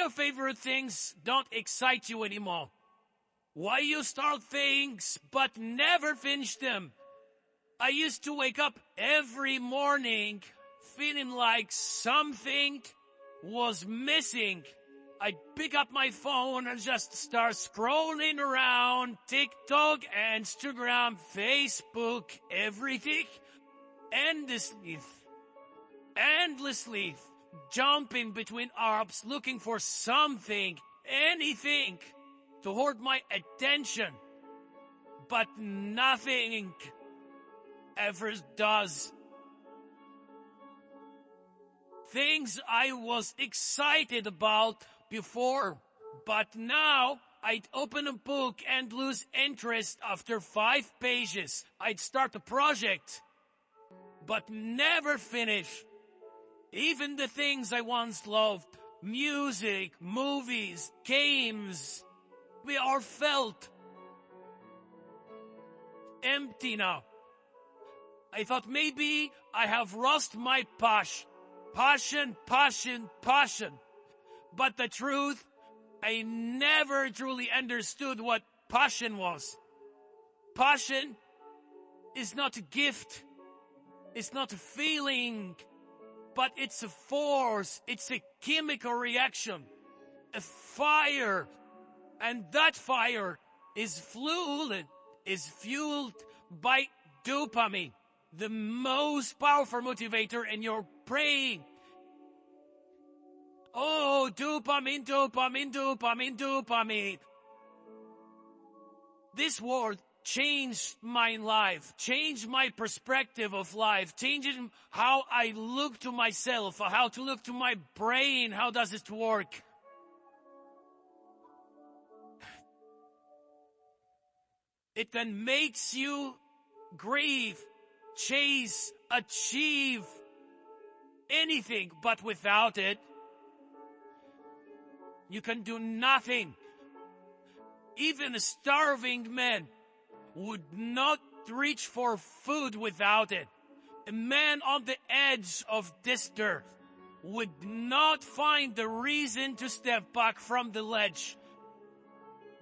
your favorite things don't excite you anymore? Why you start things but never finish them? I used to wake up every morning feeling like something was missing. I'd pick up my phone and just start scrolling around TikTok, Instagram, Facebook, everything, endlessly jumping between apps looking for something, anything to hold my attention. But nothing ever does. Things I was excited about before, but now I'd open a book and lose interest after 5 pages. I'd start a project, but never finish. Even the things I once loved, music, movies, games, we are felt empty now. I thought maybe I have lost my passion. But the truth, I never truly understood what passion was. Passion is not a gift. It's not a feeling, but it's a force. It's a chemical reaction, a fire. And that fire is fueled by dopamine, the most powerful motivator in your brain. Oh, dopamine. This word changed my life, changed my perspective of life, changed how I look to myself, how to look to my brain, how does it work. It then makes you grieve, chase, achieve anything, but without it, you can do nothing. Even a starving man would not reach for food without it. A man on the edge of this earth would not find the reason to step back from the ledge.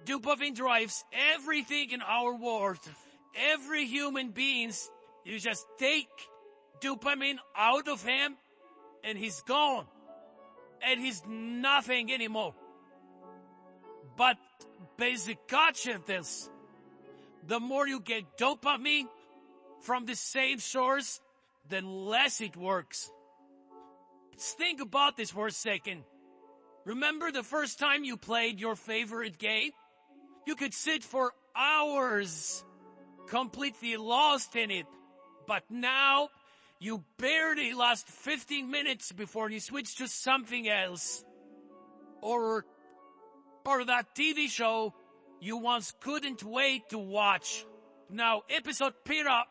Dopamine drives everything in our world. Every human being, you just take dopamine out of him and he's gone. And he's nothing anymore. But basic catch of this, the more you get dopamine from the same source, the less it works. Let's think about this for a second. Remember the first time you played your favorite game? You could sit for hours, completely lost in it. But now, you barely last 15 minutes before you switch to something else. Or that TV show you once couldn't wait to watch. Now episode pair up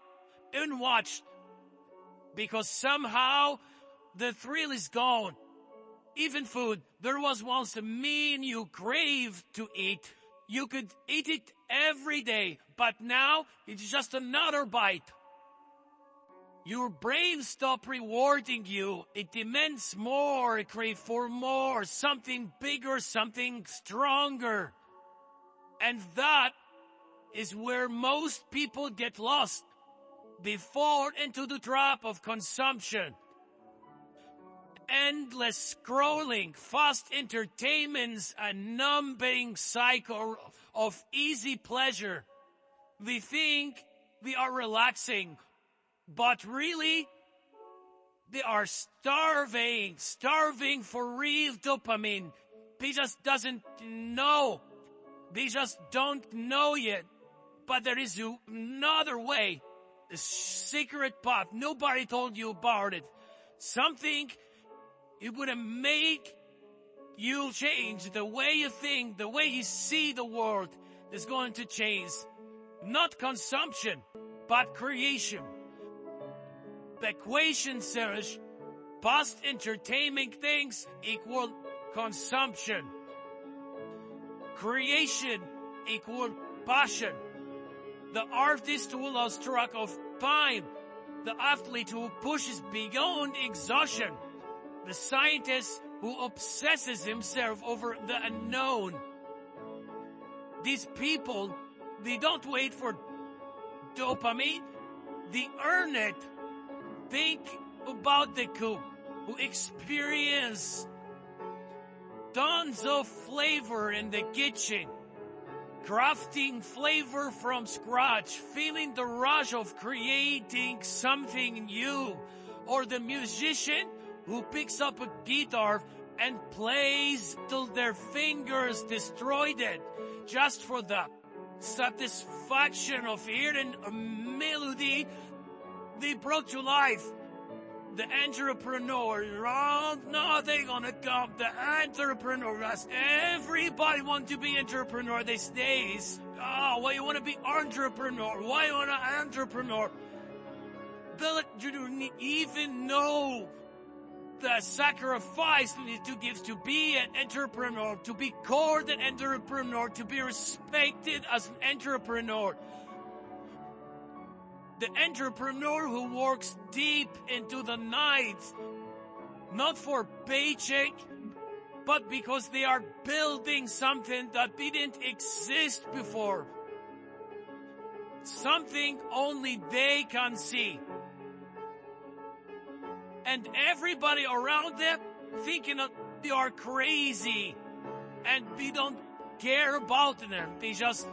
and watch. Because somehow the thrill is gone. Even food. There was once a meal you craved to eat. You could eat it every day. But now it's just another bite. Your brain stopped rewarding you. It demands more, it craves for more, something bigger, something stronger. And that is where most people get lost. They fall into the trap of consumption. Endless scrolling, fast entertainments, a numbing cycle of easy pleasure. We think we are relaxing. But really, they are starving for real dopamine. They just doesn't know. They just don't know yet. But there is another way, a secret path. Nobody told you about it. Something it would make you change the way you think, the way you see the world is going to change. Not consumption, but creation. The equation says past entertaining things equal consumption. Creation equal passion. The artist who lost track of time. The athlete who pushes beyond exhaustion. The scientist who obsesses himself over the unknown. These people, they don't wait for dopamine, they earn it. Think about the cook who experience tons of flavor in the kitchen, crafting flavor from scratch, feeling the rush of creating something new, or the musician who picks up a guitar and plays till their fingers destroyed it, just for the satisfaction of hearing a melody they brought to life. The entrepreneur, oh, no, they're gonna come. The entrepreneur, everybody want to be entrepreneur these days. Oh, why you want to be entrepreneur? Why you want an entrepreneur? But you don't even know the sacrifice you need to give to be an entrepreneur, to be called an entrepreneur, to be respected as an entrepreneur. The entrepreneur who works deep into the night, not for paycheck, but because they are building something that didn't exist before. Something only they can see. And everybody around them thinking that they are crazy and they don't care about them. They just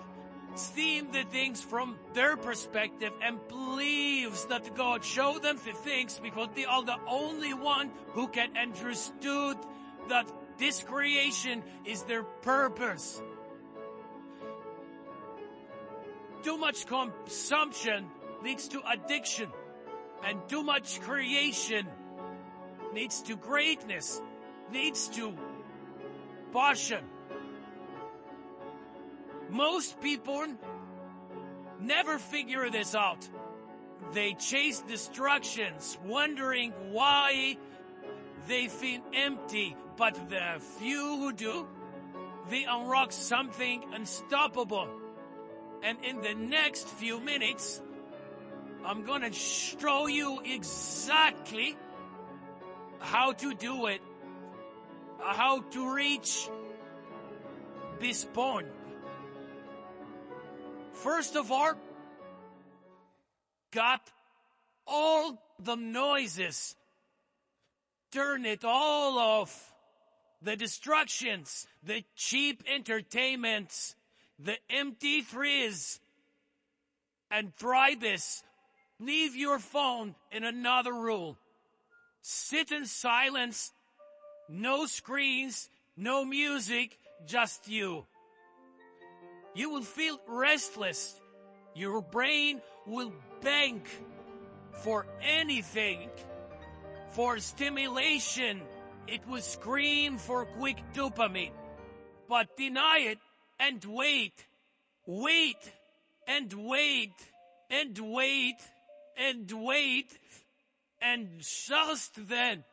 see the things from their perspective and believes that God showed them the things because they are the only one who can understood that this creation is their purpose. Too much consumption leads to addiction, and too much creation leads to greatness, leads to passion. Most people never figure this out. They chase distractions, wondering why they feel empty. But the few who do, they unlock something unstoppable. And in the next few minutes, I'm gonna show you exactly how to do it, how to reach this point. First of all, cut all the noises. Turn it all off. The distractions, the cheap entertainments, the empty thrills. And try this. Leave your phone in another room. Sit in silence. No screens, no music, just you. You will feel restless. Your brain will beg for anything, for stimulation. It will scream for quick dopamine. But deny it and wait. Wait and wait and wait and wait. And just then,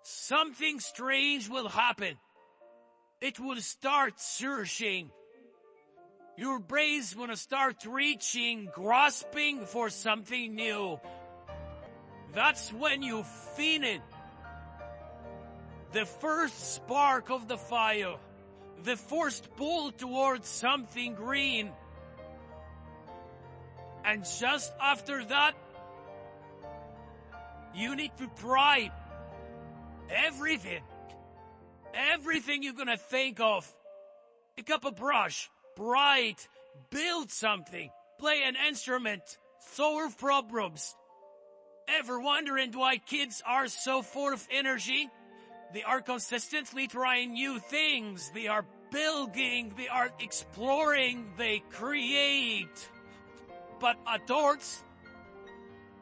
something strange will happen. It will start searching. Your brain's gonna start reaching, grasping for something new. That's when you feel it. The first spark of the fire. The first pull towards something green. And just after that, you need to try everything. Everything you're gonna think of. Pick up a brush. Write, build something, play an instrument, solve problems. Ever wondering why kids are so full of energy? They are consistently trying new things. They are building, they are exploring, they create. But adults,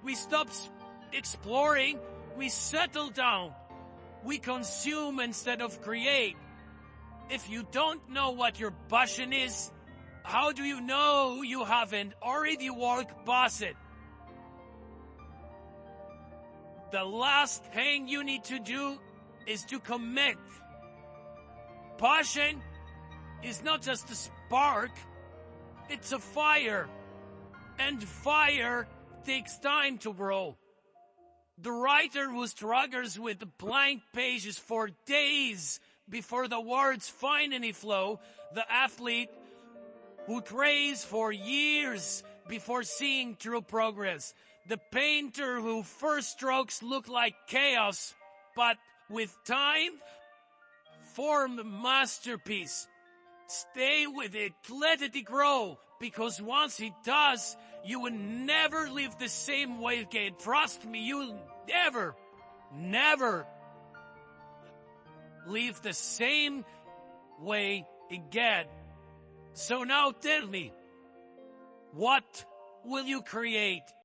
we stop exploring, we settle down. We consume instead of create. If you don't know what your passion is, how do you know you haven't already walked past it? The last thing you need to do is to commit. Passion is not just a spark, it's a fire. And fire takes time to grow. The writer who struggles with the blank pages for days before the words finally flow. The athlete who trains for years before seeing true progress. The painter whose first strokes look like chaos, but with time, form a masterpiece. Stay with it, let it grow, because once it does, you will never live the same way again. Trust me, you'll never live the same way again. So now tell me, what will you create?